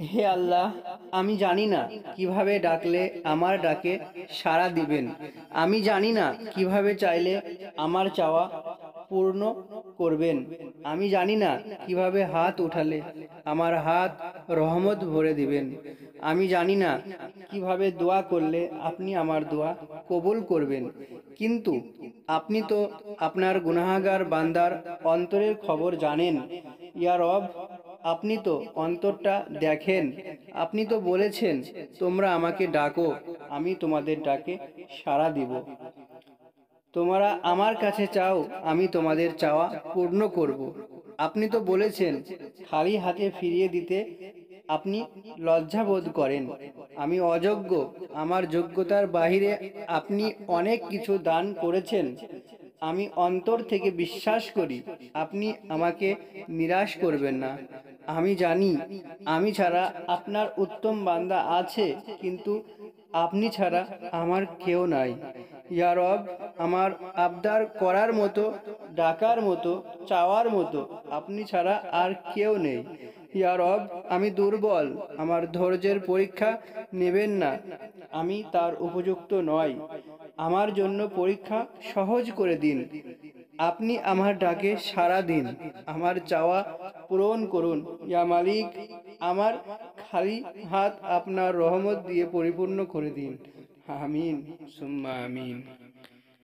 হে আল্লাহ, আমি জানি না কিভাবে ডাকলে আমার ডাকে সাড়া দিবেন। আমি জানি না কিভাবে চাইলে আমার চাওয়া পূর্ণ করবেন। আমি জানি না কিভাবে হাত উঠালে আমার হাত রহমত ভরে দিবেন। আমি জানি না কিভাবে দোয়া করলে আপনি আমার দোয়া কবুল করবেন। কিন্তু আপনি তো আপনার গুনাহগার বান্দার অন্তরের খবর জানেন। ইয়া রব, আপনি তো অন্তরটা দেখেন। আপনি তো বলেছেন, তোমরা আমাকে ডাকো, আমি তোমাদের ডাকে সাড়া দিব। তোমরা আমার কাছে চাও, আমি তোমাদের চাওয়া পূর্ণ করব। আপনি তো বলেছেন, খালি হাতে ফিরিয়ে দিতে আপনি লজ্জা বোধ করেন। আমি অযোগ্য, আমার যোগ্যতার বাহিরে আপনি অনেক কিছু দান করেছেন। আমি অন্তর থেকে বিশ্বাস করি আপনি আমাকে নিরাশ করবেন না। আমি জানি আমি ছাড়া আপনার উত্তম বান্দা আছে, কিন্তু আপনি ছাড়া আমার কেউ নাই। ইয়া রব, আমার আবদার করার মতো, ডাকার মতো, চাওয়ার মতো আপনি ছাড়া আর কেউ নেই। ইয়া রব, আমি দুর্বল, আমার ধৈর্যের পরীক্ষা নেবেন না, আমি তার উপযুক্ত নয়। আমার জন্য পরীক্ষা সহজ করে দিন। আপনি আমার ডাকে সাড়া দিন, আমার চাওয়া পূরণ করুন। ইয়া মালিক, আমার খালি হাত আপনার রহমত দিয়ে পরিপূর্ণ করে দিন। আমিন সুম্মা আমিন।